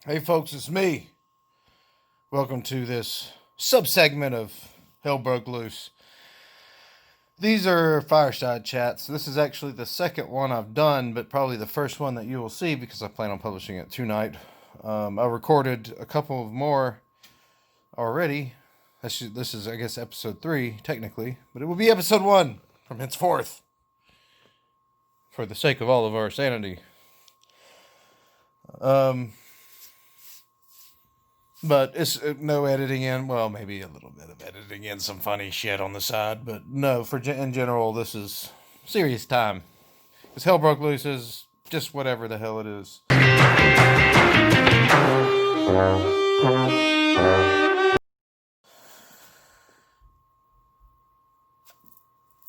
Hey folks, it's me. Welcome to this sub-segment of Hell Broke Loose. These are fireside chats. This is actually the second one I've done, but probably the first one that you will see because I plan on publishing it tonight. I recorded a couple of more already. This is, I guess, episode 3, technically, but it will be episode 1 from henceforth, for the sake of all of our sanity. But it's no editing in. Well, maybe a little bit of editing in, some funny shit on the side. But no, in general, this is serious time. Because Hell Broke Loose is just whatever the hell it is.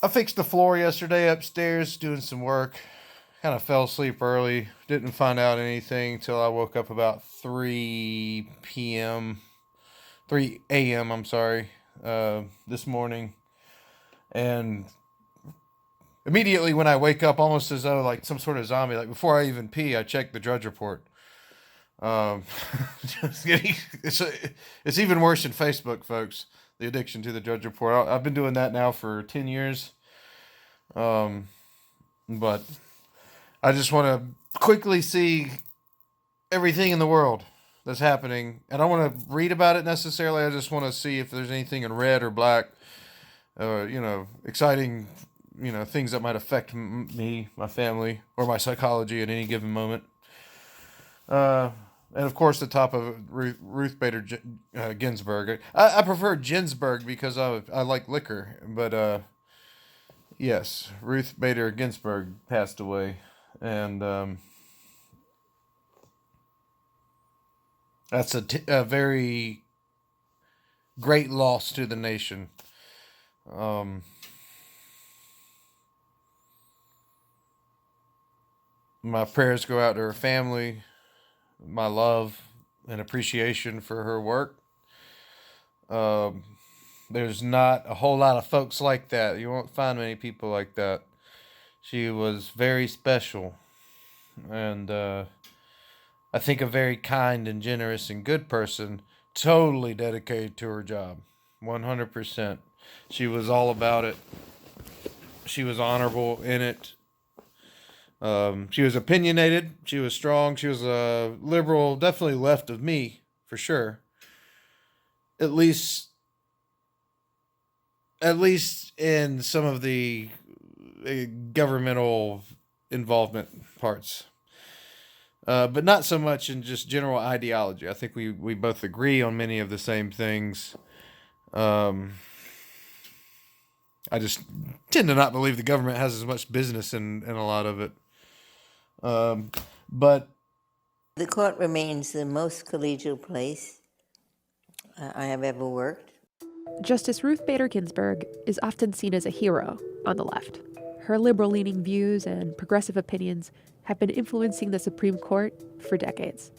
I fixed the floor yesterday upstairs doing some work. Kind of fell asleep early. Didn't find out anything till I woke up about 3 a.m., I'm sorry, this morning. And immediately when I wake up, almost as though like some sort of zombie, like before I even pee, I check the Drudge Report. Just kidding. It's even worse than Facebook, folks. The addiction to the Drudge Report. I've been doing that now for 10 years. But I just want to quickly see everything in the world that's happening. And I don't want to read about it necessarily. I just want to see if there's anything in red or black, exciting, things that might affect me, my family, or my psychology at any given moment. And of course, the top of Ruth Bader Ginsburg. I prefer Ginsburg because I like liquor. But yes, Ruth Bader Ginsburg passed away. And that's a very great loss to the nation. My prayers go out to her family, my love and appreciation for her work. There's not a whole lot of folks like that. You won't find many people like that. She was very special, and I think a very kind and generous and good person, totally dedicated to her job, 100%. She was all about it. She was honorable in it. She was opinionated. She was strong. She was a liberal, definitely left of me, for sure. At least in some of the governmental involvement parts, but not so much in just general ideology. I think we both agree on many of the same things. I just tend to not believe the government has as much business in a lot of it. But the court remains the most collegial place I have ever worked. Justice Ruth Bader Ginsburg is often seen as a hero on the left. Her liberal-leaning views and progressive opinions have been influencing the Supreme Court for decades.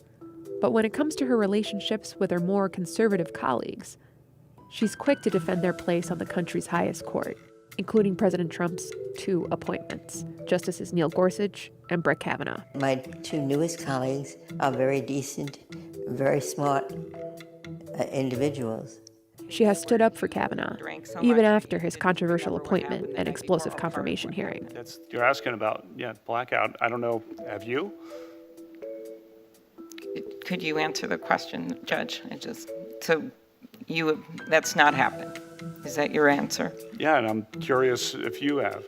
But when it comes to her relationships with her more conservative colleagues, she's quick to defend their place on the country's highest court, including President Trump's 2 appointments, Justices Neil Gorsuch and Brett Kavanaugh. My 2 newest colleagues are very decent, very smart individuals. She has stood up for Kavanaugh, even after his controversial appointment and explosive confirmation hearing. You're asking about, blackout. I don't know. Have you? Could you answer the question, Judge? That's not happened. Is that your answer? Yeah, and I'm curious if you have.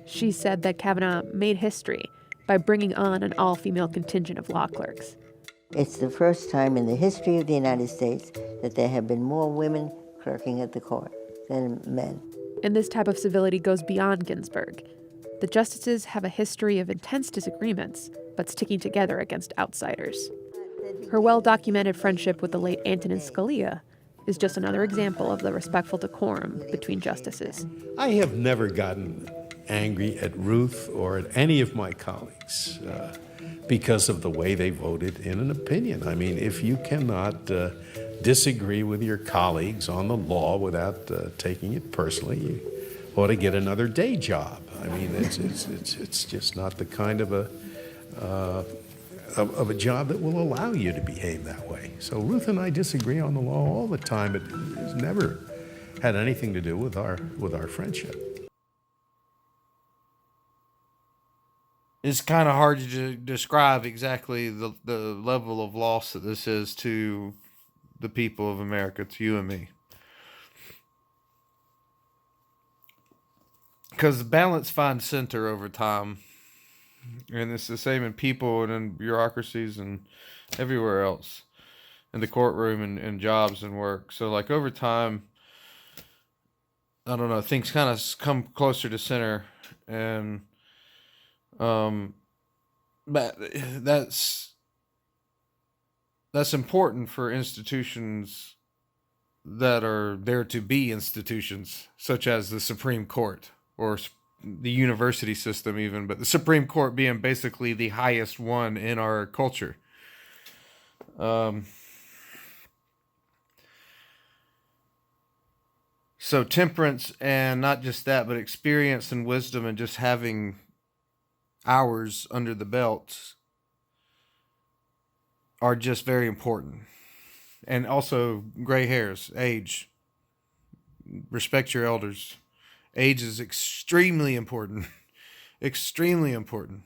She said that Kavanaugh made history by bringing on an all-female contingent of law clerks. It's the first time in the history of the United States that there have been more women clerking at the court than men. And this type of civility goes beyond Ginsburg. The justices have a history of intense disagreements, but sticking together against outsiders. Her well-documented friendship with the late Antonin Scalia is just another example of the respectful decorum between justices. I have never gotten angry at Ruth or at any of my colleagues because of the way they voted in an opinion. I mean, if you cannot disagree with your colleagues on the law without taking it personally, you ought to get another day job. I mean, it's just not the kind of a of a job that will allow you to behave that way. So Ruth and I disagree on the law all the time. It has never had anything to do with our friendship. It's kind of hard to describe exactly the level of loss that this is to the people of America, to you and me. Because the balance finds center over time. And it's the same in people and in bureaucracies and everywhere else. In the courtroom and jobs and work. So like over time, I don't know, things kind of come closer to center. And but that's important for institutions that are there to be institutions, such as the Supreme Court or the university system even, but the Supreme Court being basically the highest one in our culture. So temperance, and not just that, but experience and wisdom, and just having hours under the belt are just very important. And also gray hairs, age, respect your elders. Age is extremely important. Extremely important.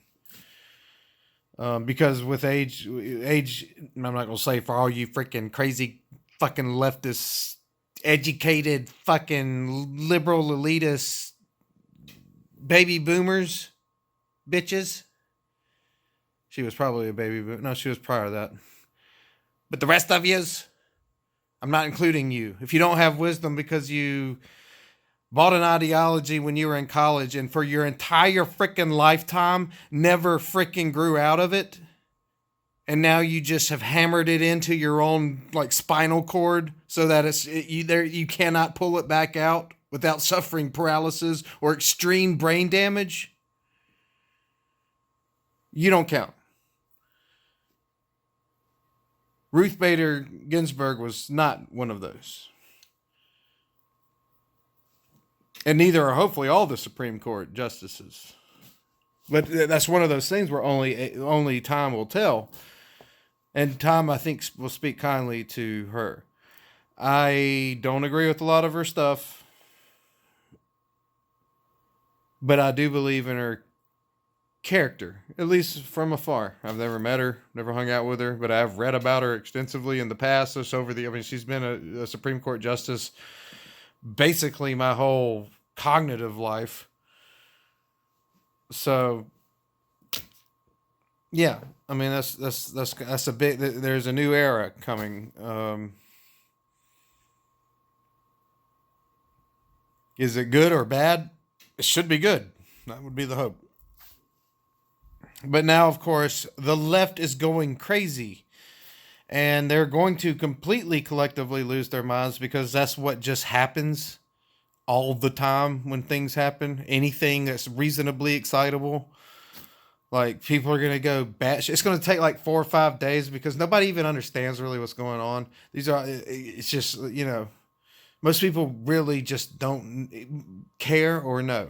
Because with age, I'm not going to say for all you freaking crazy fucking leftist, educated fucking liberal elitist baby boomers, bitches. She was probably a baby boomer. No, she was prior to that. But the rest of yous, I'm not including you. If you don't have wisdom because you bought an ideology when you were in college and for your entire freaking lifetime never freaking grew out of it, and now you just have hammered it into your own like spinal cord so that you cannot pull it back out without suffering paralysis or extreme brain damage, you don't count. Ruth Bader Ginsburg was not one of those. And neither are hopefully all the Supreme Court justices. But that's one of those things where only time will tell. And time, I think, will speak kindly to her. I don't agree with a lot of her stuff. But I do believe in her character, at least from afar. I've never met her, never hung out with her, but I've read about her extensively in the past. She's been a Supreme Court justice basically my whole cognitive life. So, yeah, I mean that's a big. There's a new era coming. Is it good or bad? It should be good. That would be the hope. But now, of course, the left is going crazy. And they're going to completely collectively lose their minds because that's what just happens all the time when things happen. Anything that's reasonably excitable. Like, people are going to go batshit. It's going to take like 4 or 5 days because nobody even understands really what's going on. It's just, most people really just don't care or know.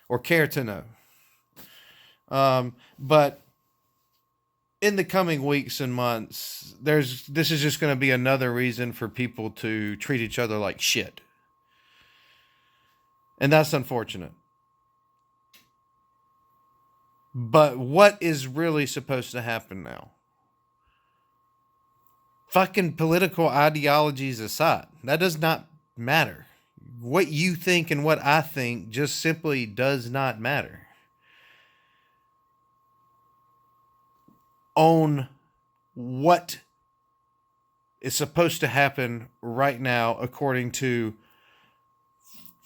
Or care to know. But in the coming weeks and months, this is just going to be another reason for people to treat each other like shit. And that's unfortunate. But what is really supposed to happen now? Fucking political ideologies aside, that does not matter. What you think and what I think just simply does not matter. On what is supposed to happen right now, according to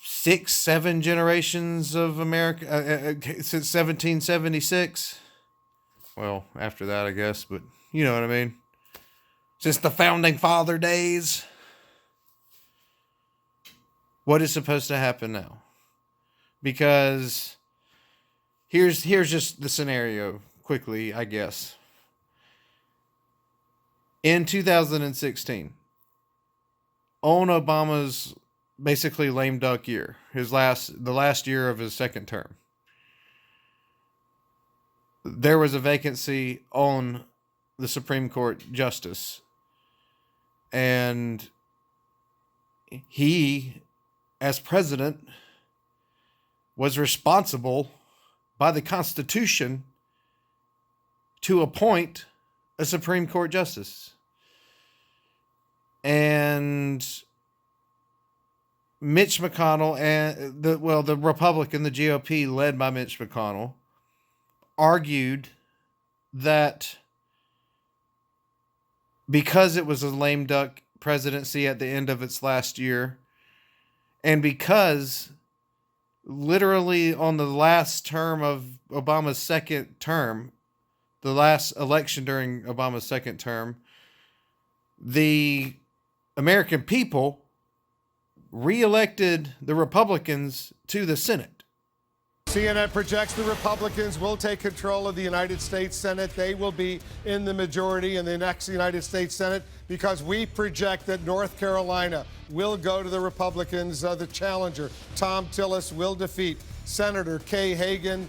6-7 generations of America since 1776. Well, after that, I guess, but you know what I mean. Since the founding father days. What is supposed to happen now? Because here's just the scenario quickly, I guess. In 2016, on Obama's basically lame duck year, the last year of his second term, there was a vacancy on the Supreme Court justice. And he, as president, was responsible by the Constitution to appoint a Supreme Court justice. And Mitch McConnell and the Republican, the GOP led by Mitch McConnell, argued that because it was a lame duck presidency at the end of its last year, and because literally on the last term of Obama's second term, the last election during Obama's second term, the American people reelected the Republicans to the Senate. CNN projects the Republicans will take control of the United States Senate. They will be in the majority in the next United States Senate because we project that North Carolina will go to the Republicans. The challenger, Tom Tillis, will defeat Senator Kay Hagan.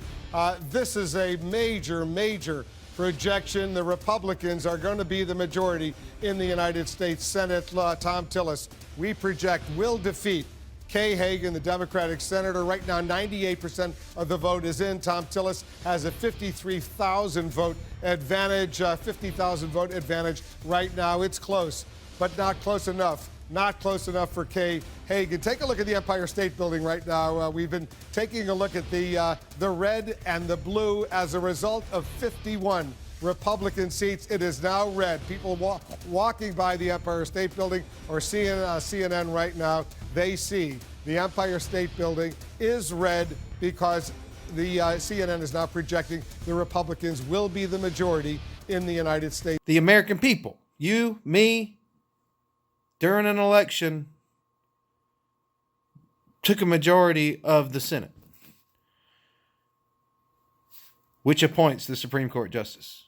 This is a major projection. The Republicans are going to be the majority in the United States Senate. Tom Tillis, we project, will defeat Kay Hagan, the Democratic senator. Right now, 98% of the vote is in. Tom Tillis has a 53,000 vote advantage, 50,000 vote advantage right now. It's close, but not close enough. Not close enough for Kay Hagan. Take a look at the Empire State Building right now. We've been taking a look at the red and the blue as a result of 51 Republican seats. It is now red. People walking by the Empire State Building or CNN right now, they see the Empire State Building is red because the CNN is now projecting the Republicans will be the majority in the United States. The American people, you, me, during an election, took a majority of the Senate, which appoints the Supreme Court justice.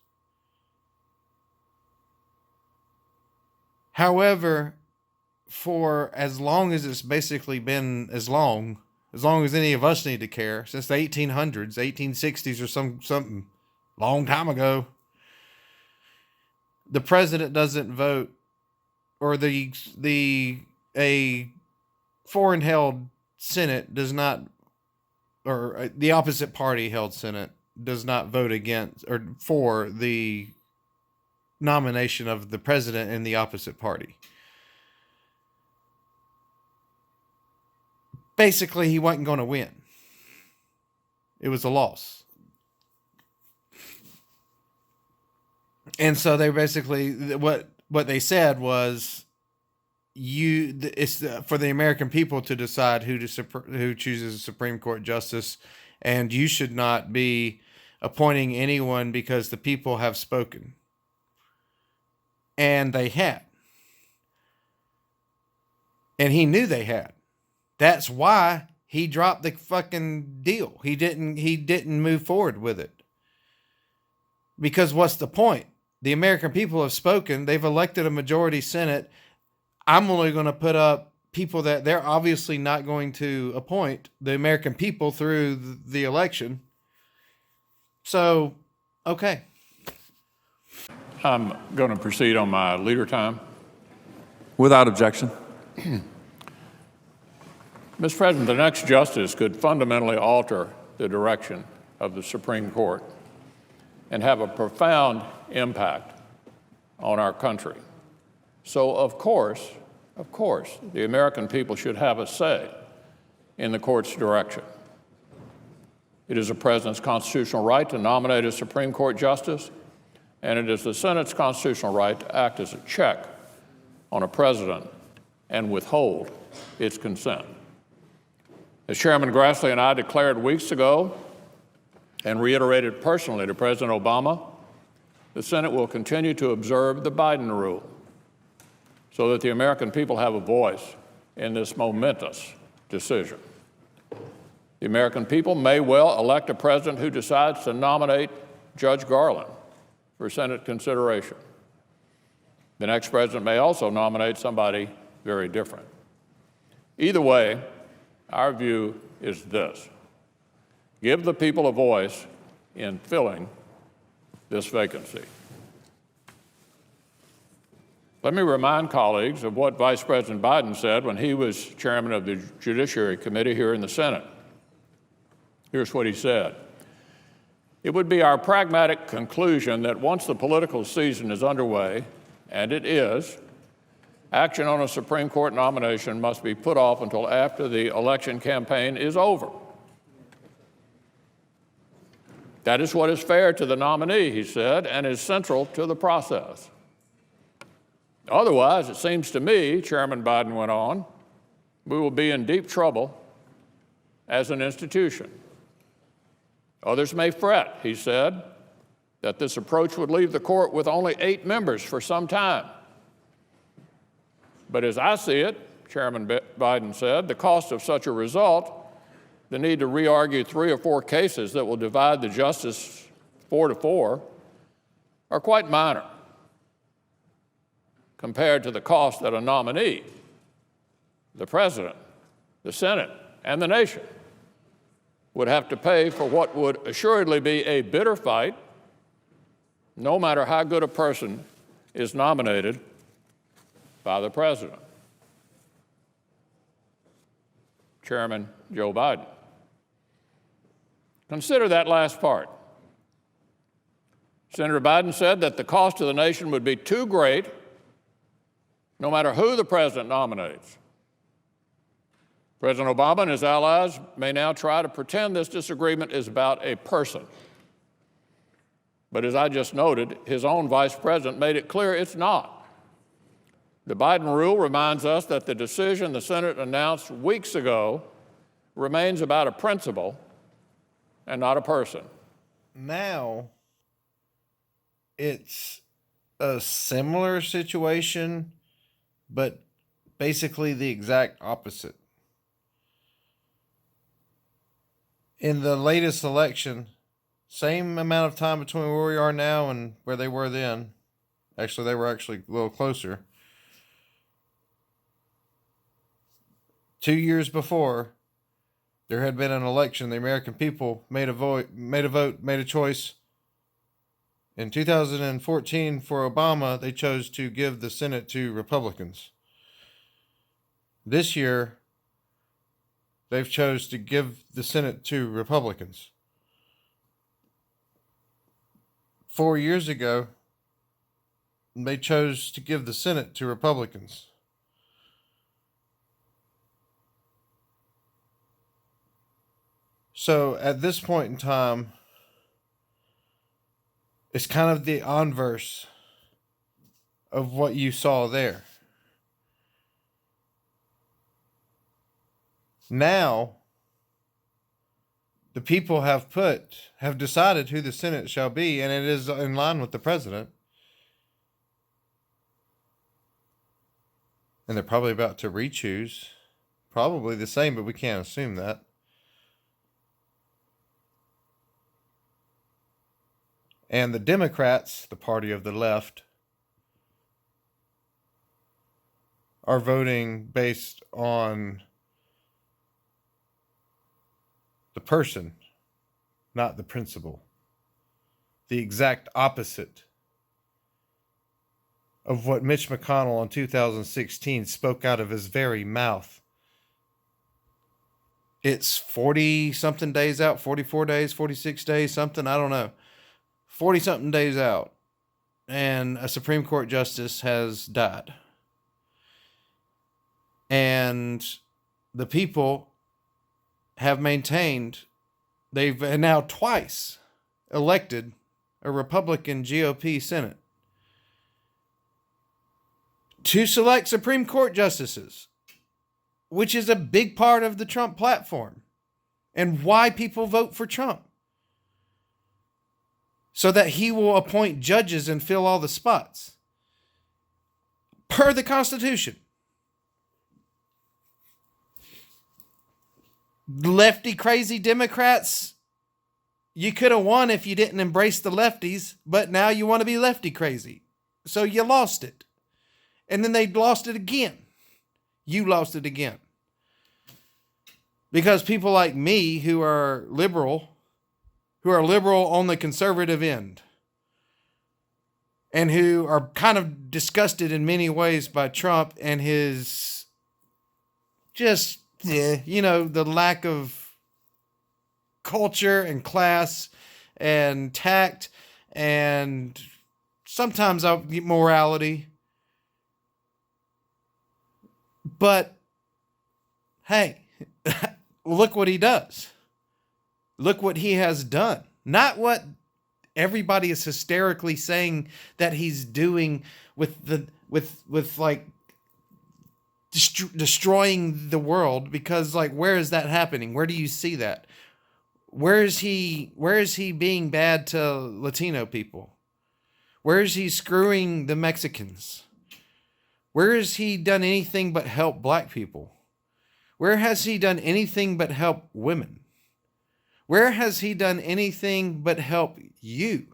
However, for as long as it's basically been as long as any of us need to care, since the 1800s, 1860s or something long time ago, the president doesn't vote, or a foreign held Senate does not, or the opposite party held Senate does not vote against or for the nomination of the president in the opposite party. Basically, he wasn't going to win. It was a loss. And so they basically, what they said was, it's for the American people to decide who chooses a Supreme Court justice, and you should not be appointing anyone because the people have spoken. And they had. And he knew they had. That's why he dropped the fucking deal. He didn't move forward with it. Because what's the point? The American people have spoken. They've elected a majority Senate. I'm only going to put up people that they're obviously not going to appoint, the American people, through the election. So, okay. I'm going to proceed on my leader time. Without objection. Mr. President, the next justice could fundamentally alter the direction of the Supreme Court and have a profound impact on our country. So, of course, the American people should have a say in the court's direction. It is the president's constitutional right to nominate a Supreme Court justice, and it is the Senate's constitutional right to act as a check on a president and withhold its consent. As Chairman Grassley and I declared weeks ago and reiterated personally to President Obama, the Senate will continue to observe the Biden rule so that the American people have a voice in this momentous decision. The American people may well elect a president who decides to nominate Judge Garland for Senate consideration. The next president may also nominate somebody very different. Either way, our view is this: give the people a voice in filling this vacancy. Let me remind colleagues of what Vice President Biden said when he was chairman of the Judiciary Committee here in the Senate. Here's what he said. It would be our pragmatic conclusion that once the political season is underway, and it is, action on a Supreme Court nomination must be put off until after the election campaign is over. That is what is fair to the nominee, he said, and is central to the process. Otherwise, it seems to me, Chairman Biden went on, we will be in deep trouble as an institution. Others may fret, he said, that this approach would leave the court with only 8 members for some time. But as I see it, Chairman Biden said, the cost of such a result, the need to re-argue 3 or 4 cases that will divide the justice 4-4, are quite minor compared to the cost that a nominee, the president, the Senate, and the nation would have to pay for what would assuredly be a bitter fight, no matter how good a person is nominated by the president. Chairman Joe Biden. Consider that last part. Senator Biden said that the cost to the nation would be too great no matter who the president nominates. President Obama and his allies may now try to pretend this disagreement is about a person. But as I just noted, his own vice president made it clear it's not. The Biden rule reminds us that the decision the Senate announced weeks ago remains about a principle and not a person. Now, it's a similar situation, but basically the exact opposite. In the latest election, same amount of time between where we are now and where they were then. Actually, they were actually a little closer. 2 years before, there had been an election. The American people made a choice. In 2014, for Obama, they chose to give the Senate to Republicans. This year, they've chose to give the Senate to Republicans. 4 years ago, they chose to give the Senate to Republicans. So at this point in time, it's kind of the inverse of what you saw there. Now, the people have decided who the Senate shall be, and it is in line with the president. And they're probably about to re-choose. Probably the same, but we can't assume that. And the Democrats, the party of the left, are voting based on the person, not the principle. The exact opposite of what Mitch McConnell in 2016 spoke out of his very mouth. It's 40-something days out, 44 days, 46 days, something, I don't know. 40-something days out, and a Supreme Court justice has died. And the people have maintained, they've now twice elected a Republican GOP Senate to select Supreme Court justices, which is a big part of the Trump platform and why people vote for Trump. So that he will appoint judges and fill all the spots. Per the Constitution. Lefty crazy Democrats, you could have won if you didn't embrace the lefties, but now you want to be lefty crazy. So you lost it. And then they lost it again. You lost it again. Because people like me who are liberal on the conservative end, and who are kind of disgusted in many ways by Trump and his just, the lack of culture and class and tact and sometimes morality. But hey, look what he does. Look what he has done. Not what everybody is hysterically saying that he's doing with like destroying the world, because like, where is that happening? Where do you see that? Where is he being bad to Latino people? Where is he screwing the Mexicans? Where has he done anything but help black people? Where has he done anything but help women? Where has he done anything but help you?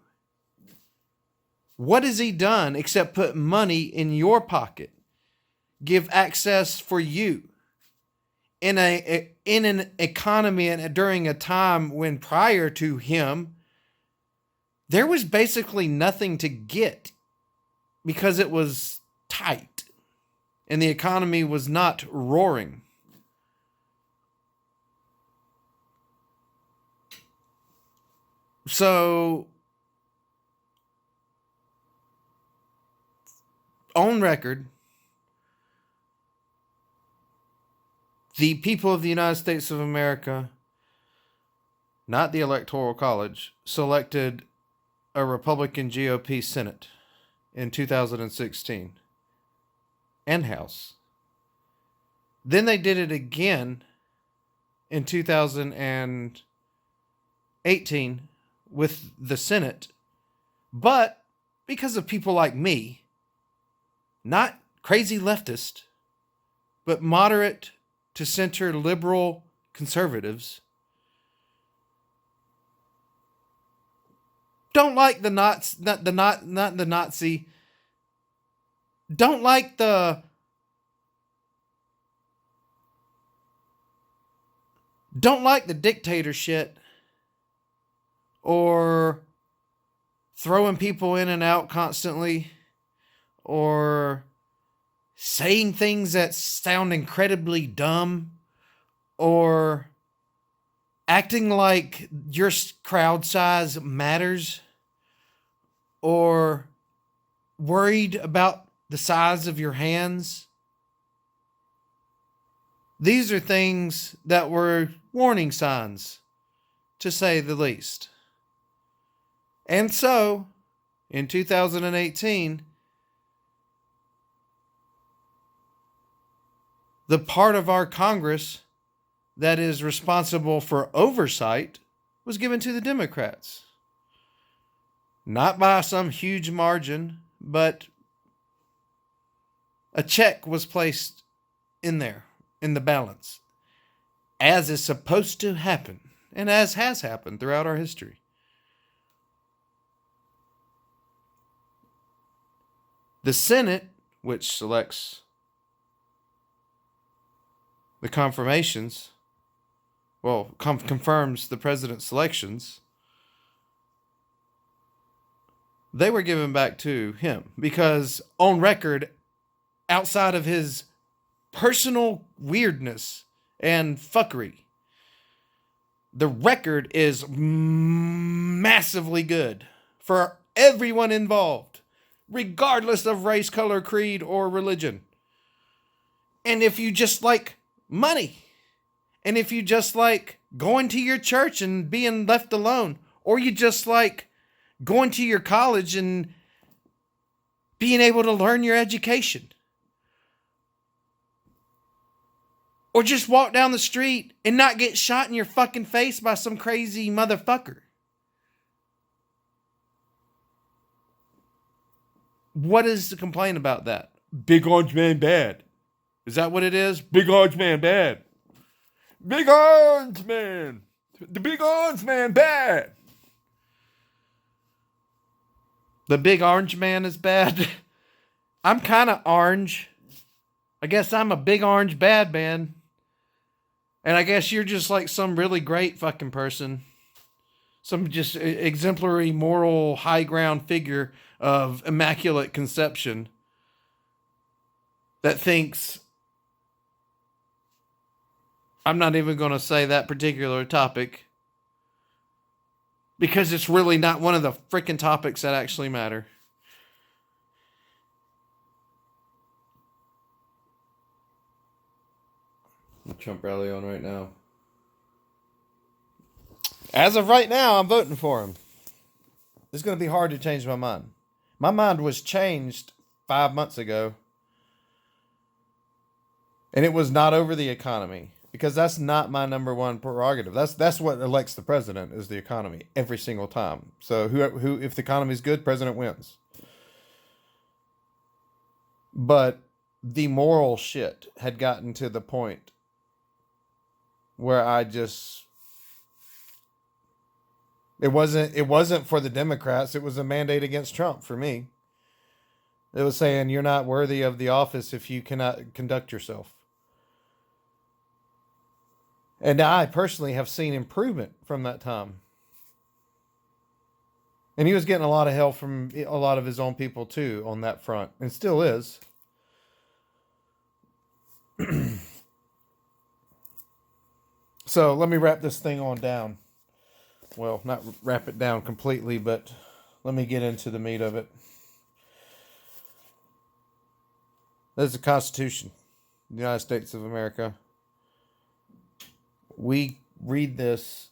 What has he done except put money in your pocket, give access for you in an economy and during a time when prior to him, there was basically nothing to get because it was tight and the economy was not roaring. So, on record, the people of the United States of America, not the Electoral College, selected a Republican GOP Senate in 2016 and House. Then they did it again in 2018 with the Senate, but because of people like me, not crazy leftist, but moderate to center liberal conservatives, don't like the Nazi, not the Nazi, don't like the dictator shit, or throwing people in and out constantly, or saying things that sound incredibly dumb, or acting like your crowd size matters, or worried about the size of your hands. These are things that were warning signs, to say the least. And so, in 2018, the part of our Congress that is responsible for oversight was given to the Democrats. Not by some huge margin, but a check was placed in there, in the balance, as is supposed to happen, and as has happened throughout our history. The Senate, which selects the confirmations, confirms the president's selections, they were given back to him because, on record, outside of his personal weirdness and fuckery, the record is massively good for everyone involved, regardless of race, color, creed, or religion. And if you just like money, and if you just like going to your church and being left alone, or you just like going to your college and being able to learn your education, or just walk down the street and not get shot in your fucking face by some crazy motherfucker, what is the complaint about that? Big orange man bad. Is that what it is? Big orange man bad. Big orange man. The big orange man bad. The big orange man is bad. I'm kind of orange. I guess I'm a big orange bad man. And I guess you're just like some really great fucking person. some just exemplary moral high ground figure of immaculate conception that thinks, I'm not even going to say that particular topic because it's really not one of the freaking topics that actually matter. Trump rally on right now. As of right now, I'm voting for him. It's going to be hard to change my mind. My mind was changed 5 months ago. And it was not over the economy. Because that's not my number one prerogative. That's what elects the president, is the economy every single time. So who if the economy is good, president wins. But the moral shit had gotten to the point where it wasn't for the Democrats. It was a mandate against Trump for me. It was saying you're not worthy of the office if you cannot conduct yourself. And I personally have seen improvement from that time. And he was getting a lot of help from a lot of his own people too on that front, and still is. So let me wrap this thing on down. Well, not wrap it down completely, but let me get into the meat of it. There's the Constitution of the United States of America. We read this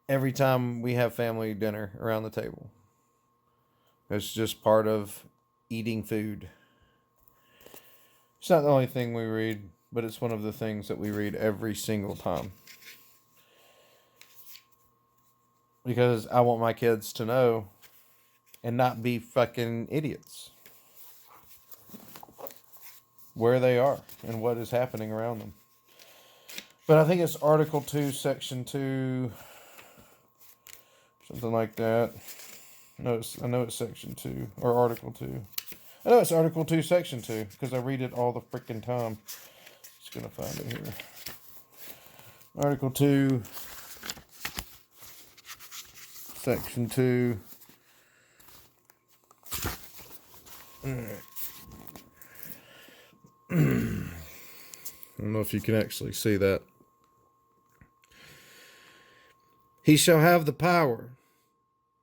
every time we have family dinner around the table. It's just part of eating food. It's not the only thing we read, but it's one of the things that we read every single time. Because I want my kids to know and not be fucking idiots where they are and what is happening around them. But I think it's Article 2, Section 2, something like that. I know it's Section 2, or Article 2. I know it's Article 2, Section 2, because I read it all the freaking time. Just going to find it here. Article 2, Section 2. All right. I don't know if you can actually see that. He shall have the power,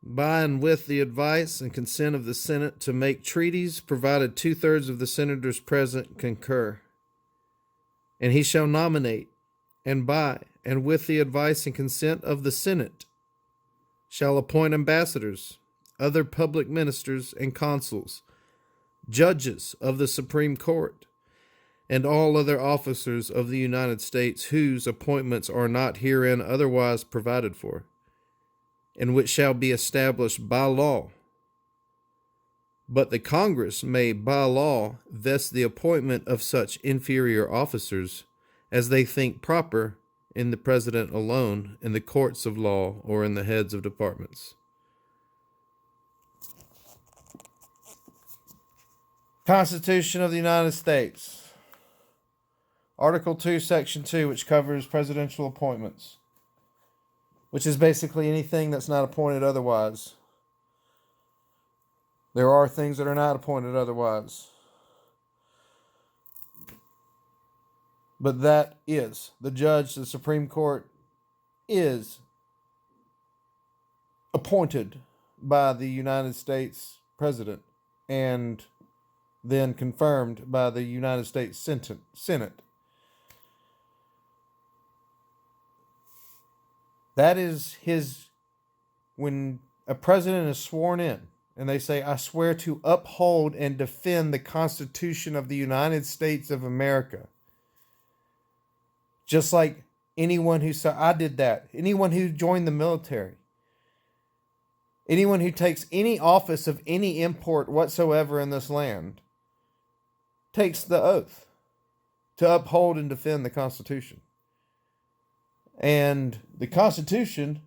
by and with the advice and consent of the Senate, to make treaties, provided 2/3 of the senators present concur. And he shall nominate, and by and with the advice and consent of the Senate, shall appoint ambassadors, other public ministers and consuls, judges of the Supreme Court, and all other officers of the United States whose appointments are not herein otherwise provided for, and which shall be established by law. But the Congress may by law vest the appointment of such inferior officers as they think proper in the President alone, in the courts of law, or in the heads of departments. Constitution of the United States. Article 2, Section 2, which covers presidential appointments, which is basically anything that's not appointed otherwise. There are things that are not appointed otherwise. But that is, the judge, the Supreme Court, is appointed by the United States President and then confirmed by the United States Senate. That is when a president is sworn in and they say, I swear to uphold and defend the Constitution of the United States of America. Just like anyone who said, I did that. Anyone who joined the military. Anyone who takes any office of any import whatsoever in this land takes the oath to uphold and defend the Constitution. And the Constitution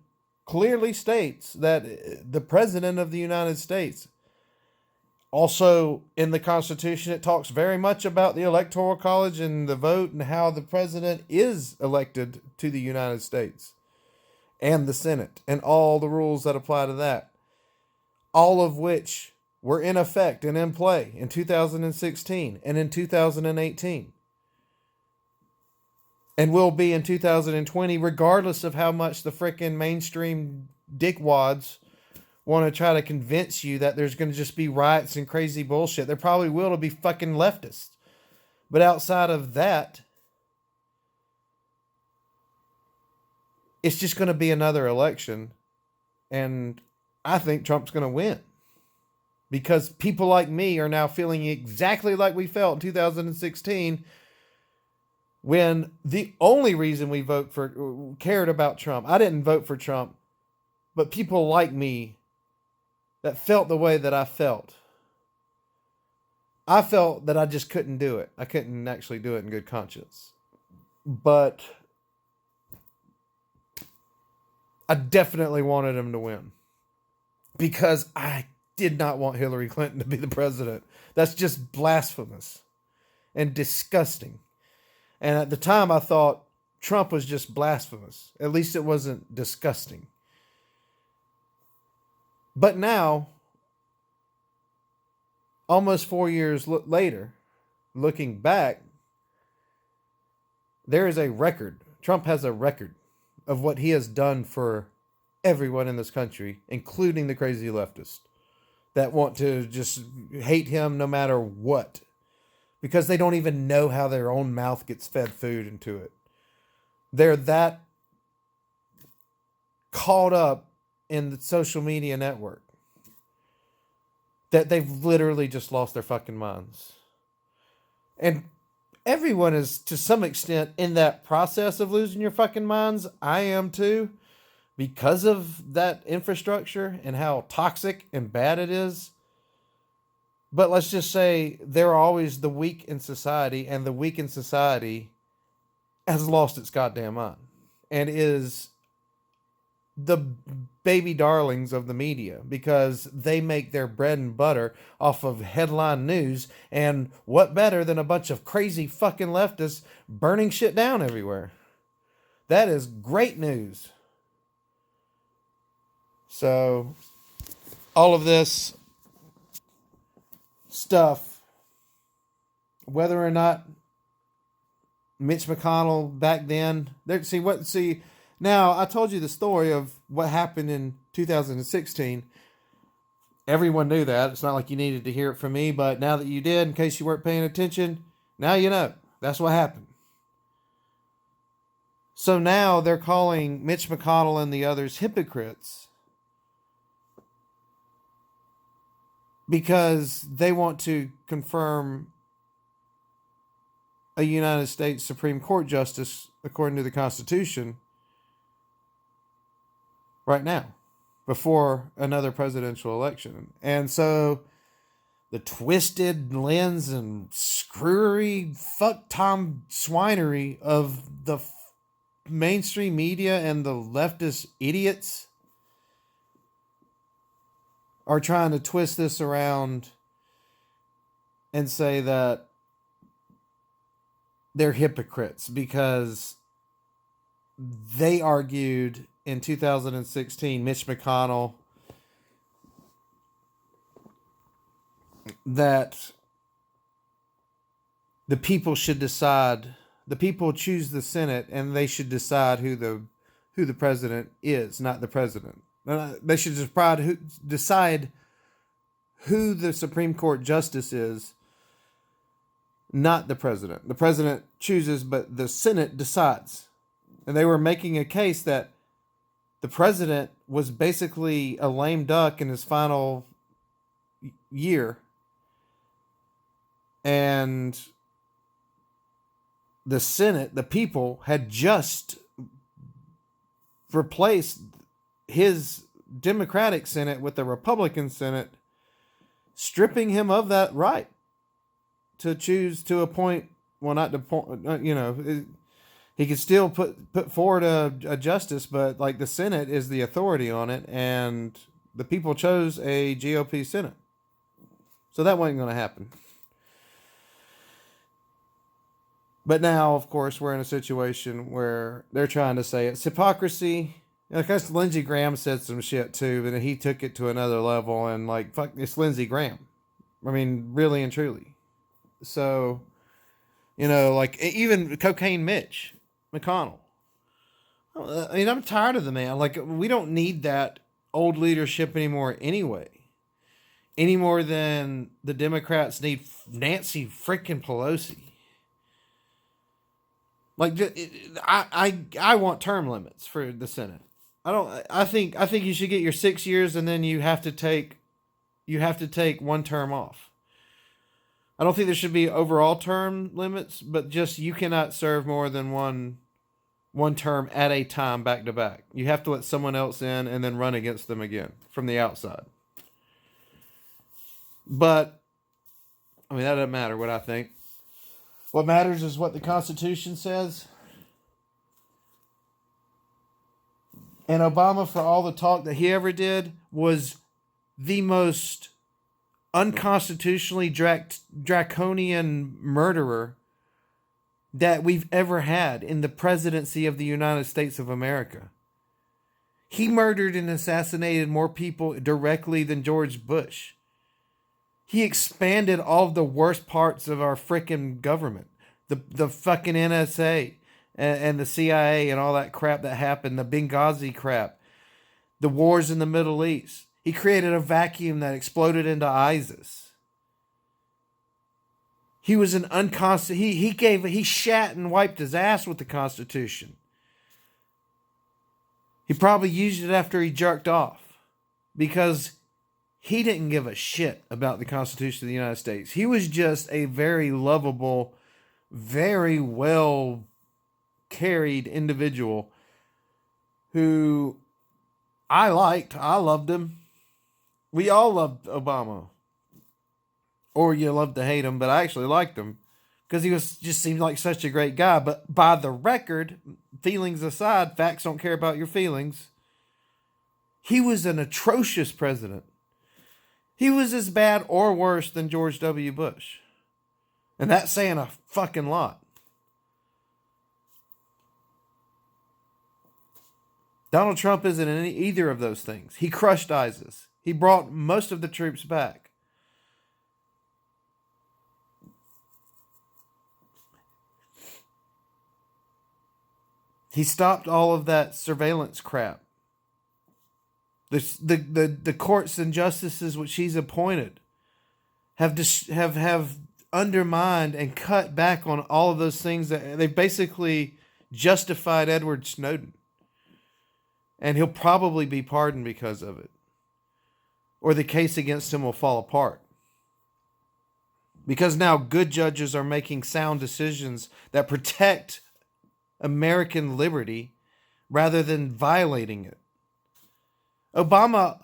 clearly states that the President of the United States, also in the Constitution, it talks very much about the Electoral College and the vote and how the President is elected to the United States. and the Senate and all the rules that apply to that, all of which were in effect and in play in 2016 and in 2018 and will be in 2020, regardless of how much the frickin' mainstream dickwads want to try to convince you that there's going to just be riots and crazy bullshit. There probably will be fucking leftists. But outside of that, it's just going to be another election. And I think Trump's going to win. Because people like me are now feeling exactly like we felt in 2016, when the only reason we cared about Trump, I didn't vote for Trump, but people like me that felt the way that I felt. I felt that I just couldn't do it. I couldn't actually do it in good conscience. But I definitely wanted him to win. Because I did not want Hillary Clinton to be the president. That's just blasphemous and disgusting. And at the time I thought Trump was just blasphemous. At least it wasn't disgusting. But now, almost 4 years later, looking back, there is a record. Trump has a record of what he has done for everyone in this country, including the crazy leftists that want to just hate him no matter what, because they don't even know how their own mouth gets fed food into it. They're that caught up in the social media network that they've literally just lost their fucking minds. And everyone is, to some extent, in that process of losing your fucking minds. I am too, because of that infrastructure and how toxic and bad it is. But let's just say there are always the weak in society, and the weak in society has lost its goddamn mind and is the baby darlings of the media, because they make their bread and butter off of headline news. And what better than a bunch of crazy fucking leftists burning shit down everywhere? That is great news. So all of this stuff, whether or not Mitch McConnell back then, now I told you the story of what happened in 2016. Everyone knew that. It's not like you needed to hear it from me, but now that you did, in case you weren't paying attention, now you know. That's what happened. So now they're calling Mitch McConnell and the others hypocrites because they want to confirm a United States Supreme Court justice according to the Constitution right now, before another presidential election. And so the twisted lens and screwery, fuck Tom swinery of the mainstream media and the leftist idiots are trying to twist this around and say that they're hypocrites because they argued in 2016, Mitch McConnell, that the people should decide, the people choose the Senate, and they should decide who the president is, not the president. They should decide who the Supreme Court justice is, not the president. The president chooses, but the Senate decides. And they were making a case that the president was basically a lame duck in his final year. And the Senate, the people, had just replaced his Democratic Senate with a Republican Senate, stripping him of that right to choose to appoint, well, not to appoint, he could still put forward a justice, but like the Senate is the authority on it, and the people chose a GOP Senate. So that wasn't going to happen. But now, of course, we're in a situation where they're trying to say it's hypocrisy Because Lindsey Graham said some shit too, but then he took it to another level, and like, fuck, it's Lindsey Graham. I mean, really and truly. So, like even Cocaine Mitch McConnell. I mean, I'm tired of the man. Like, we don't need that old leadership anymore anyway. Any more than the Democrats need Nancy freaking Pelosi. Like, I want term limits for the Senate. I think you should get your 6 years, and then you have to take one term off. I don't think there should be overall term limits, but just you cannot serve more than one term at a time, back to back. You have to let someone else in and then run against them again from the outside. But I mean, that doesn't matter what I think. What matters is what the Constitution says. And Obama, for all the talk that he ever did, was the most unconstitutionally draconian murderer that we've ever had in the presidency of the United States of America. He murdered and assassinated more people directly than George Bush. He expanded all of the worst parts of our freaking government. The fucking NSA and the CIA and all that crap that happened, the Benghazi crap, the wars in the Middle East. He created a vacuum that exploded into ISIS. He was an he shat and wiped his ass with the Constitution. He probably used it after he jerked off because he didn't give a shit about the Constitution of the United States. He was just a very lovable, very well carried individual who I liked. I loved him. We all loved Obama. Or you love to hate him, but I actually liked him because he just seemed like such a great guy. But by the record, feelings aside, facts don't care about your feelings. He was an atrocious president. He was as bad or worse than George W. Bush. And that's saying a fucking lot. Donald Trump isn't in either of those things. He crushed ISIS. He brought most of the troops back. He stopped all of that surveillance crap. The courts and justices which he's appointed have undermined and cut back on all of those things that they basically justified Edward Snowden. And he'll probably be pardoned because of it. Or the case against him will fall apart. Because now good judges are making sound decisions that protect American liberty rather than violating it. Obama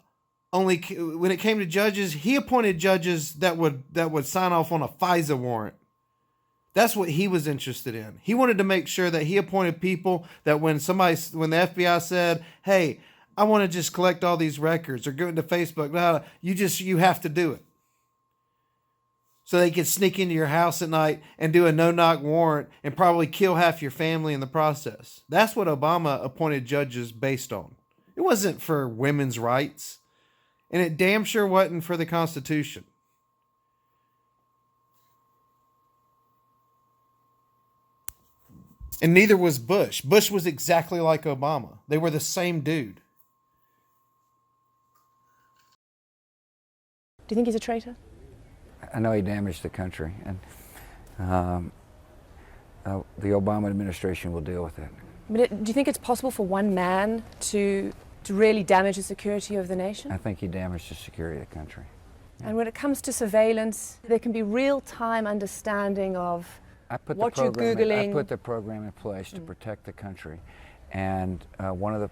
only, when it came to judges, he appointed judges that would sign off on a FISA warrant. That's what he was interested in. He wanted to make sure that he appointed people that when the FBI said, "Hey, I want to just collect all these records," or go into Facebook, "No, you have to do it." So they could sneak into your house at night and do a no-knock warrant and probably kill half your family in the process. That's what Obama appointed judges based on. It wasn't for women's rights. And it damn sure wasn't for the Constitution. And neither was Bush. Bush was exactly like Obama. They were the same dude. Do you think he's a traitor? I know he damaged the country, and the Obama administration will deal with it. But do you think it's possible for one man to really damage the security of the nation? I think he damaged the security of the country. And when it comes to surveillance, there can be real-time understanding of what you're Googling. I put the program in place to protect the country, and one of the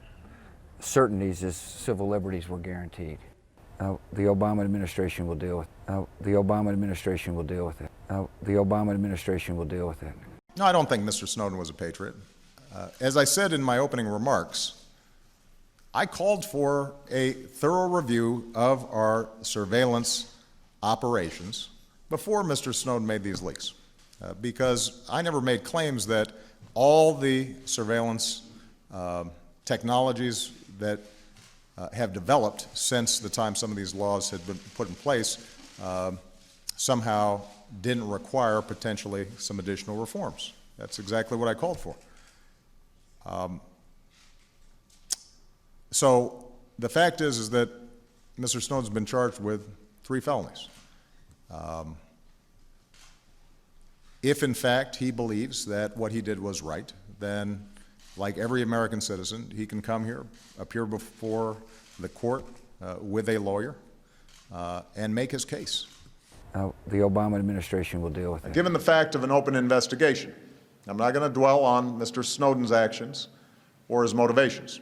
certainties is civil liberties were guaranteed. The Obama administration will deal with it. The Obama administration will deal with it. The Obama administration will deal with it. No, I don't think Mr. Snowden was a patriot. As I said in my opening remarks, I called for a thorough review of our surveillance operations before Mr. Snowden made these leaks, because I never made claims that all the surveillance technologies that have developed since the time some of these laws had been put in place somehow didn't require potentially some additional reforms. That's exactly what I called for. So the fact is that Mr. Snowden's been charged with 3 felonies. If in fact he believes that what he did was right, then like every American citizen, he can come here, appear before the court with a lawyer, and make his case. The Obama administration will deal with it. Given the fact of an open investigation, I'm not going to dwell on Mr. Snowden's actions or his motivations.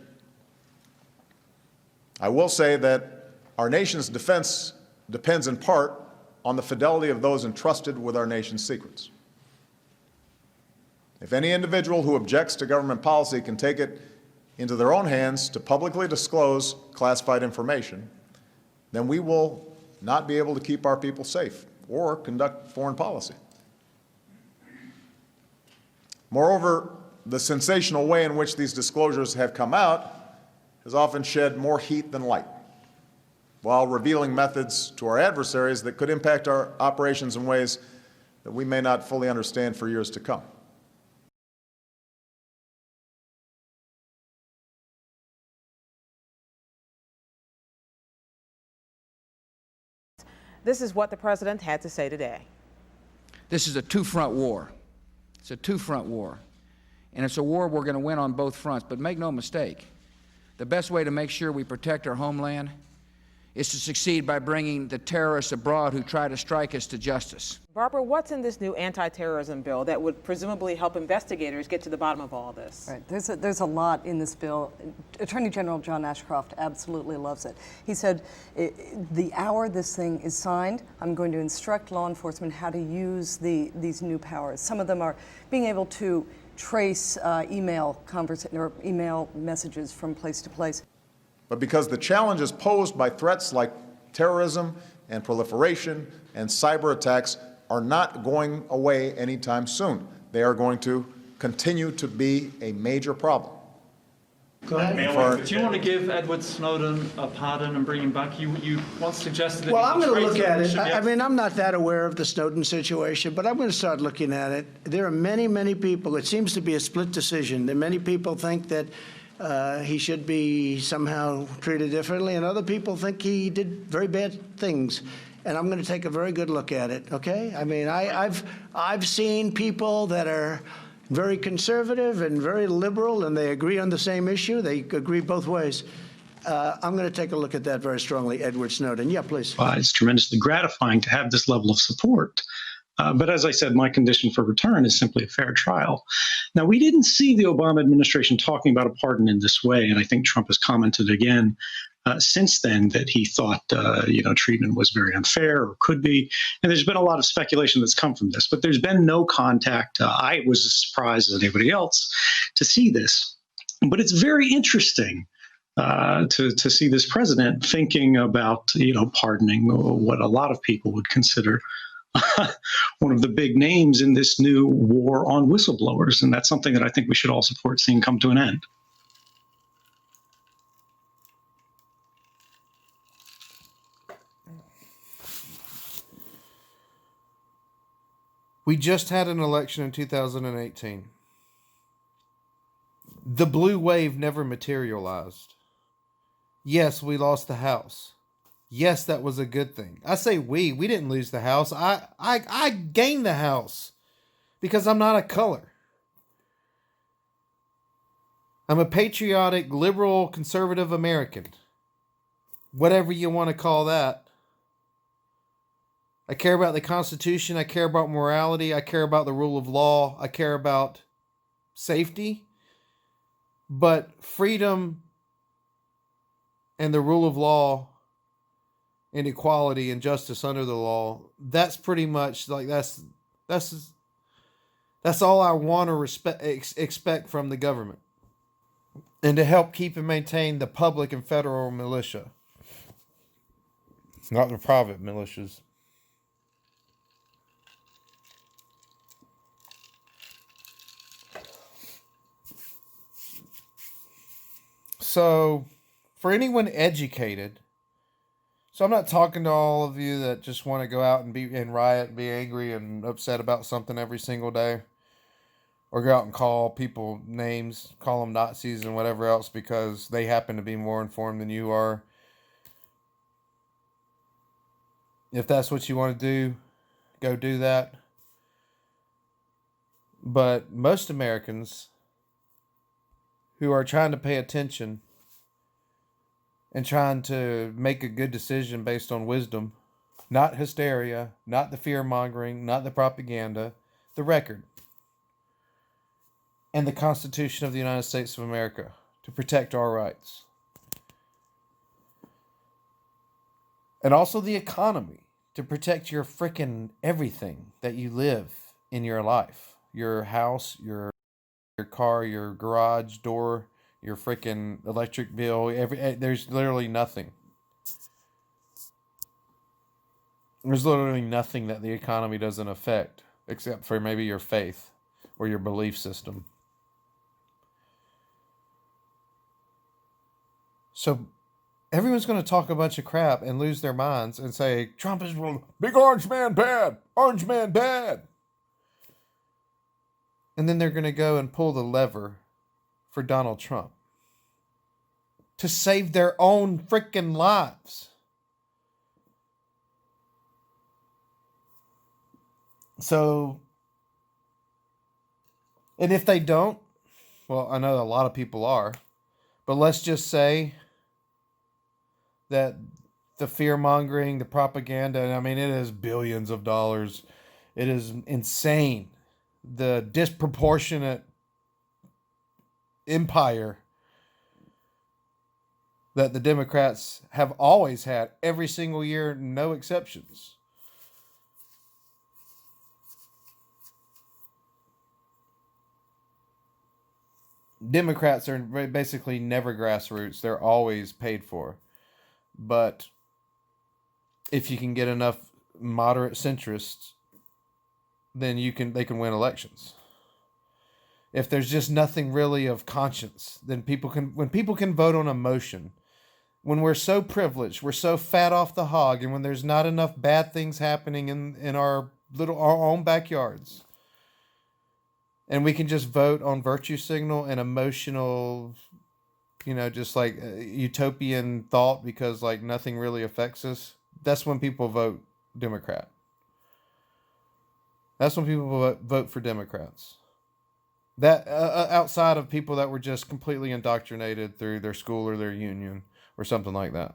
I will say that our nation's defense depends in part on the fidelity of those entrusted with our nation's secrets. If any individual who objects to government policy can take it into their own hands to publicly disclose classified information, then we will not be able to keep our people safe or conduct foreign policy. Moreover, the sensational way in which these disclosures have come out has often shed more heat than light, while revealing methods to our adversaries that could impact our operations in ways that we may not fully understand for years to come. This is what the president had to say today. This is a two-front war. It's a two-front war. And it's a war we're going to win on both fronts. But make no mistake, the best way to make sure we protect our homeland is to succeed by bringing the terrorists abroad who try to strike us to justice. Barbara, what's in this new anti-terrorism bill that would presumably help investigators get to the bottom of all this? Right. There's a lot in this bill. Attorney General John Ashcroft absolutely loves it. He said, the hour this thing is signed, I'm going to instruct law enforcement how to use these new powers. Some of them are being able to trace email messages from place to place. But because the challenges posed by threats like terrorism and proliferation and cyber attacks are not going away anytime soon. They are going to continue to be a major problem. Go ahead. Do you want to give Edward Snowden a pardon and bring him back? You once suggested that. Well, I'm going to look at it. I mean, I'm not that aware of the Snowden situation, but I'm going to start looking at it. There are many, many people. It seems to be a split decision. There many people think that he should be somehow treated differently, and other people think he did very bad things. And I'm going to take a very good look at it. Okay? I mean, I've seen people that are very conservative and very liberal, and they agree on the same issue. They agree both ways. I'm going to take a look at that very strongly. Edward Snowden. Yeah, please. It's tremendously gratifying to have this level of support. But as I said, my condition for return is simply a fair trial. Now, we didn't see the Obama administration talking about a pardon in this way, and I think Trump has commented again since then that he thought, treatment was very unfair or could be. And there's been a lot of speculation that's come from this, but there's been no contact. I was as surprised as anybody else to see this. But it's very interesting to see this president thinking about, pardoning what a lot of people would consider one of the big names in this new war on whistleblowers. And that's something that I think we should all support seeing come to an end. We just had an election in 2018. The blue wave never materialized. Yes, we lost the House. Yes, that was a good thing. I say we didn't lose the House. I gained the House because I'm not a color. I'm a patriotic, liberal, conservative American. Whatever you want to call that. I care about the Constitution. I care about morality. I care about the rule of law. I care about safety. But freedom and the rule of law and equality and justice under the law, that's pretty much like that's all I want to expect from the government. And to help keep and maintain the public and federal militia. Not the private militias. So, for anyone educated, so I'm not talking to all of you that just want to go out and riot and be angry and upset about something every single day, or go out and call people names, call them Nazis and whatever else because they happen to be more informed than you are. If that's what you want to do, go do that. But most Americans who are trying to pay attention and trying to make a good decision based on wisdom, not hysteria, not the fear-mongering, not the propaganda, the record, and the Constitution of the United States of America to protect our rights. And also the economy to protect your frickin' everything that you live in your life. Your house, your car, your garage door, your frickin' electric bill. There's literally nothing. There's literally nothing that the economy doesn't affect, except for maybe your faith or your belief system. So everyone's going to talk a bunch of crap and lose their minds and say, Trump is big orange man bad, orange man bad. And then they're going to go and pull the lever for Donald Trump to save their own freaking lives. So, and if they don't, well, I know a lot of people are, but let's just say that the fear-mongering, the propaganda, and I mean, it is billions of dollars. It is insane. The disproportionate empire that the Democrats have always had every single year, no exceptions. Democrats are basically never grassroots. They're always paid for. But if you can get enough moderate centrists, then they can win elections. If there's just nothing really of conscience, then when people can vote on emotion, when we're so privileged, we're so fat off the hog, and when there's not enough bad things happening in our own backyards, and we can just vote on virtue signal and emotional, just like utopian thought because like nothing really affects us, that's when people vote Democrat. That's when people vote for Democrats. That outside of people that were just completely indoctrinated through their school or their union or something like that.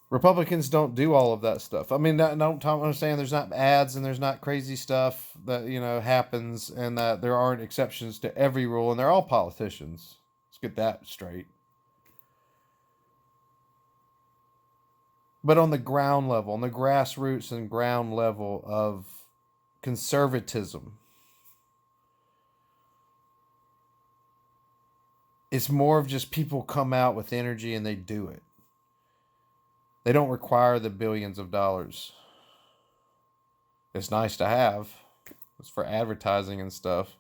Republicans don't do all of that stuff. I mean, don't understand there's not ads and there's not crazy stuff that, happens, and that there aren't exceptions to every rule, and they're all politicians. Let's get that straight. But on the ground level, on the grassroots and ground level of conservatism, it's more of just people come out with energy and they do it. They don't require the billions of dollars. It's nice to have. It's for advertising and stuff.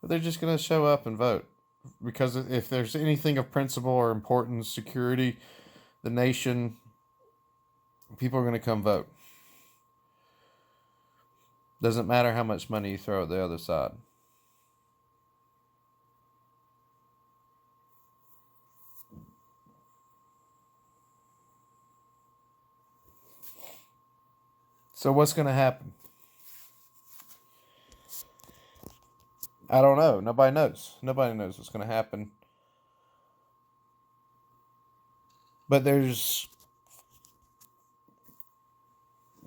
But they're just going to show up and vote. Because if there's anything of principle or importance, security, the nation, people are going to come vote. Doesn't matter how much money you throw at the other side. So what's going to happen? I don't know. Nobody knows. Nobody knows what's going to happen. But there's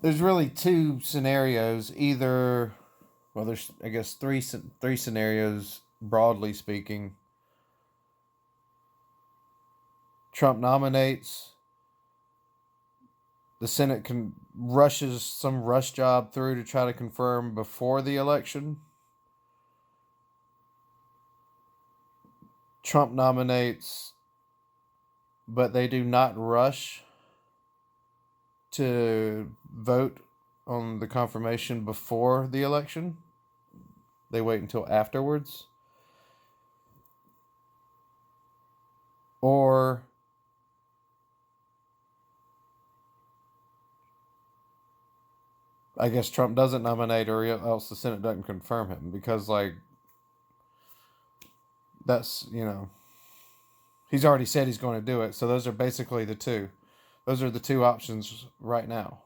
really two scenarios. Either, well, there's, I guess, three scenarios, broadly speaking. Trump nominates. The Senate rushes some rush job through to try to confirm before the election. Trump nominates, but they do not rush to vote on the confirmation before the election. They wait until afterwards. or I guess Trump doesn't nominate, or else the Senate doesn't confirm him, because like that's, he's already said he's going to do it. So those are basically the two. Those are the two options right now.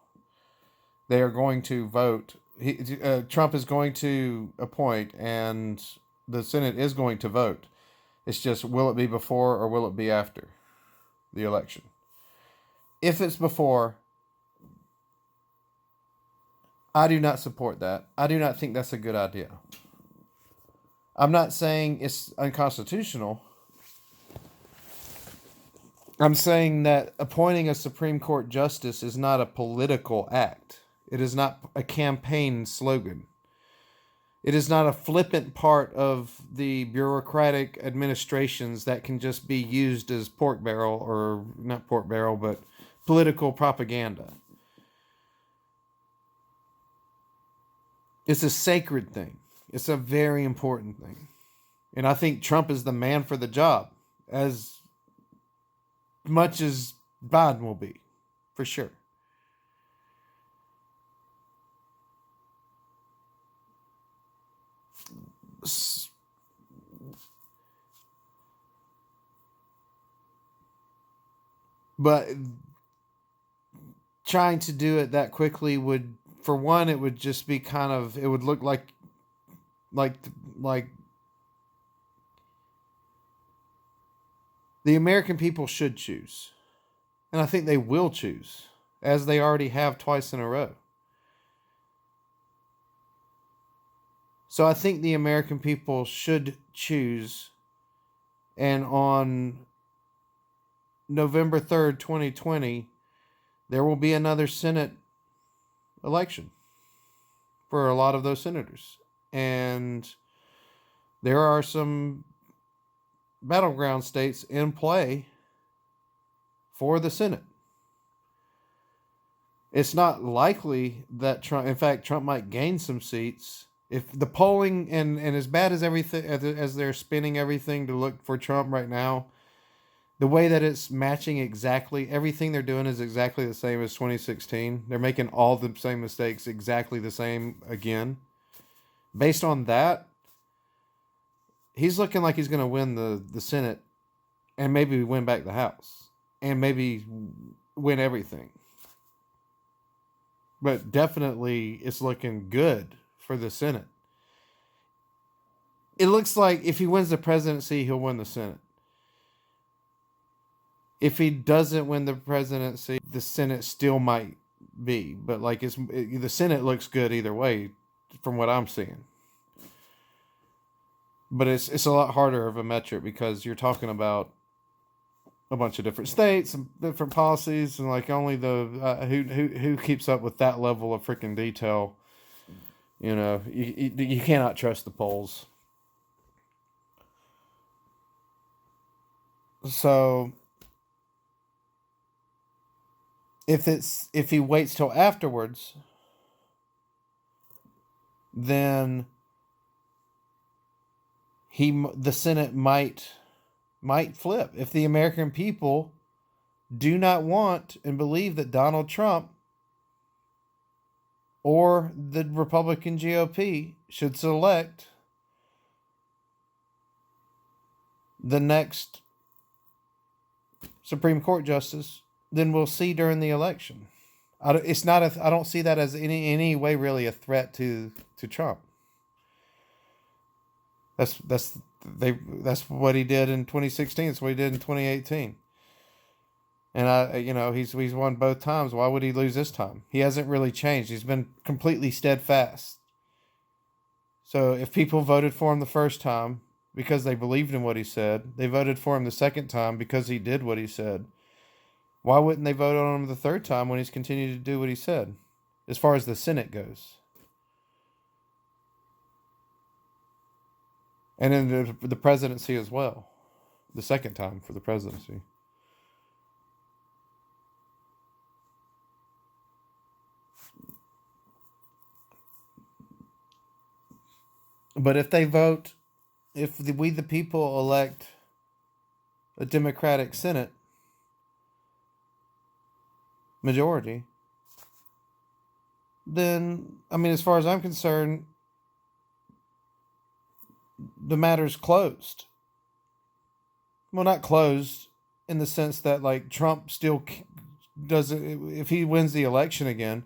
They are going to vote. Trump is going to appoint, and the Senate is going to vote. It's just, will it be before or will it be after the election? If it's before, I do not support that. I do not think that's a good idea. I'm not saying it's unconstitutional. I'm saying that appointing a Supreme Court justice is not a political act. It is not a campaign slogan. It is not a flippant part of the bureaucratic administrations that can just be used as pork barrel, or not pork barrel, but political propaganda. It's a sacred thing. It's a very important thing. And I think Trump is the man for the job, as much as Biden will be, for sure. But trying to do it that quickly would, for one, it would just be kind of, it would look like the American people should choose. And I think they will choose, as they already have twice in a row. So I think the American people should choose. And on November 3rd, 2020, there will be another Senate election for a lot of those senators. And there are some battleground states in play for the Senate. It's not likely that Trump, in fact, Trump might gain some seats. If the polling, and as bad as everything, as they're spinning everything to look for Trump right now, the way that it's matching exactly, everything they're doing is exactly the same as 2016. They're making all the same mistakes exactly the same again. Based on that, he's looking like he's going to win the Senate, and maybe win back the House, and maybe win everything. But definitely it's looking good for the Senate. It looks like if he wins the presidency, he'll win the Senate. If he doesn't win the presidency, the Senate still might be. But like the Senate looks good either way from what I'm seeing. But it's a lot harder of a metric, because you're talking about a bunch of different states and different policies, and like only the who keeps up with that level of freaking detail. You cannot trust the polls. So if he waits till afterwards, then the Senate might flip. If the American people do not want and believe that Donald Trump or the Republican GOP should select the next Supreme Court justice, then we'll see during the election. I don't see that as any way really a threat to Trump. That's what he did in 2016. That's what he did in 2018. And he's won both times. Why would he lose this time? He hasn't really changed. He's been completely steadfast. So if people voted for him the first time because they believed in what he said, they voted for him the second time because he did what he said, why wouldn't they vote on him the third time when he's continued to do what he said, as far as the Senate goes? And in the presidency as well, the second time for the presidency. But if we the people elect a Democratic Senate majority, then, I mean, as far as I'm concerned, the matter's closed. Well, not closed in the sense that, like, Trump still doesn't, if he wins the election again,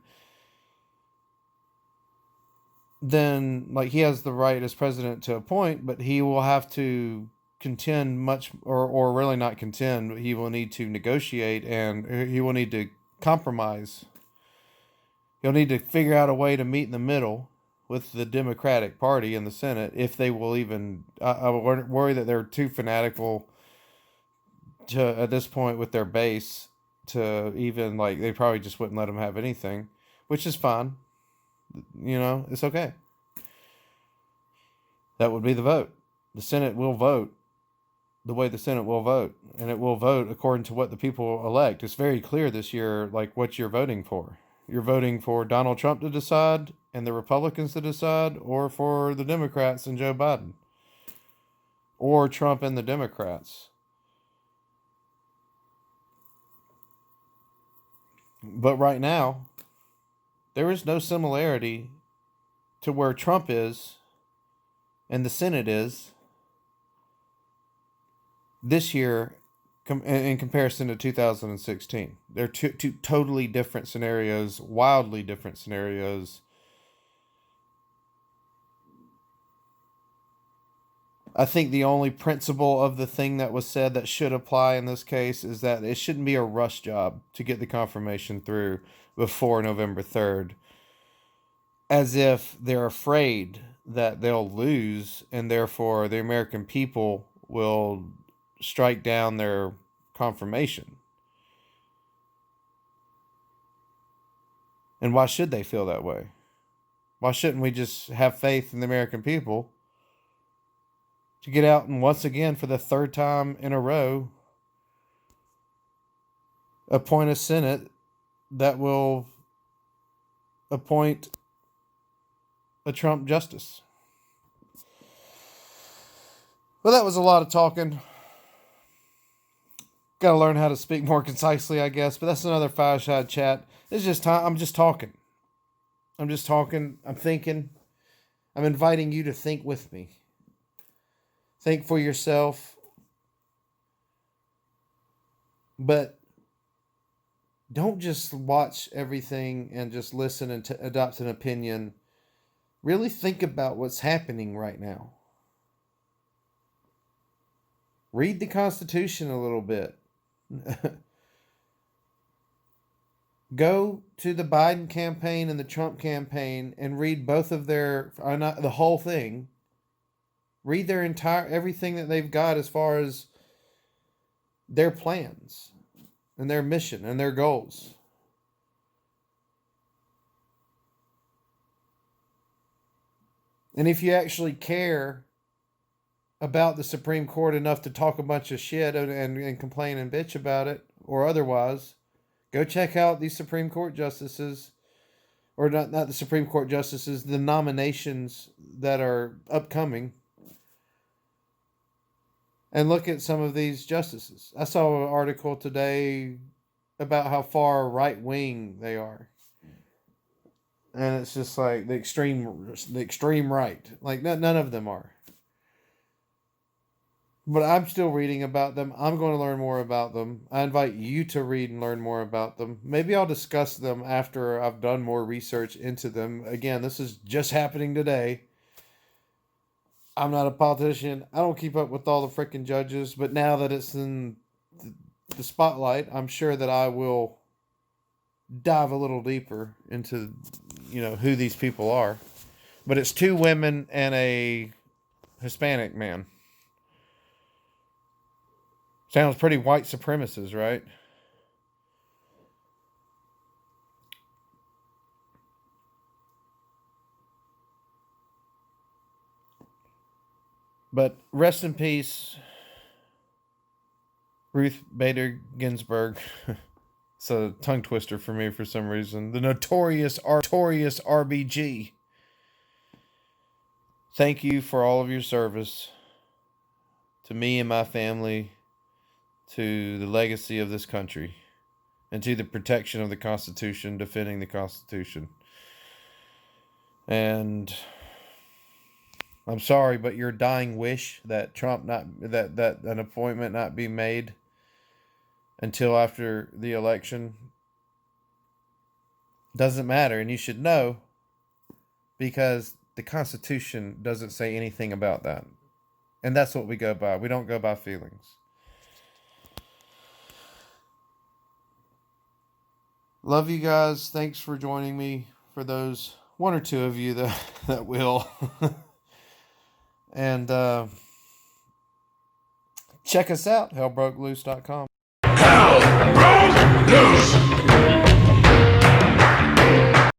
then, like, he has the right as president to appoint, but he will have to contend much, or really not contend, he will need to negotiate, and he will need to compromise. He'll need to figure out a way to meet in the middle with the Democratic Party in the Senate, if they will even, I worry that they're too fanatical to, at this point with their base, to even, like, they probably just wouldn't let him have anything, which is fine. You know, it's okay. That would be the vote. The Senate will vote the way the Senate will vote, and it will vote according to what the people elect. It's very clear this year, like, what you're voting for. You're voting for Donald Trump to decide and the Republicans to decide, or for the Democrats and Joe Biden, or Trump and the Democrats. But right now, there is no similarity to where Trump is and the Senate is this year in comparison to 2016. They're two totally different scenarios, wildly different scenarios. I think the only principle of the thing that was said that should apply in this case is that it shouldn't be a rush job to get the confirmation through before November 3rd. As if they're afraid that they'll lose, and therefore the American people will strike down their confirmation. And why should they feel that way? Why shouldn't we just have faith in the American people to get out and once again, for the third time in a row, appoint a Senate that will appoint a Trump justice? Well, that was a lot of talking. Got to learn how to speak more concisely, I guess, but that's another fireside chat. It's just time. I'm just talking. I'm thinking. I'm inviting you to think with me. Think for yourself. But don't just watch everything and just listen and adopt an opinion. Really think about what's happening right now. Read the Constitution a little bit. Go to the Biden campaign and the Trump campaign and read both of their, not the whole thing. Read their everything that they've got as far as their plans and their mission and their goals. And if you actually care about the Supreme Court enough to talk a bunch of shit and complain and bitch about it, or otherwise, go check out these Supreme Court justices, or not the Supreme Court justices, the nominations that are upcoming, and look at some of these justices. I saw an article today about how far right-wing they are. And it's just like the extreme right. Like, none of them are. But I'm still reading about them. I'm going to learn more about them. I invite you to read and learn more about them. Maybe I'll discuss them after I've done more research into them. Again, this is just happening today. I'm not a politician. I don't keep up with all the freaking judges. But now that it's in the spotlight, I'm sure that I will dive a little deeper into, who these people are. But it's 2 women and a Hispanic man. Sounds pretty white supremacist, right? But rest in peace, Ruth Bader Ginsburg. It's a tongue twister for me for some reason. The notorious R.B.G. Thank you for all of your service to me and my family, to the legacy of this country and to the protection of the Constitution, defending the Constitution. And I'm sorry, but your dying wish that Trump that an appointment not be made until after the election doesn't matter, and you should know, because the Constitution doesn't say anything about that. And that's what we go by. We don't go by feelings. Love you guys. Thanks for joining me, for those one or two of you that will. And check us out, hellbrokeloose.com. Hell broke loose.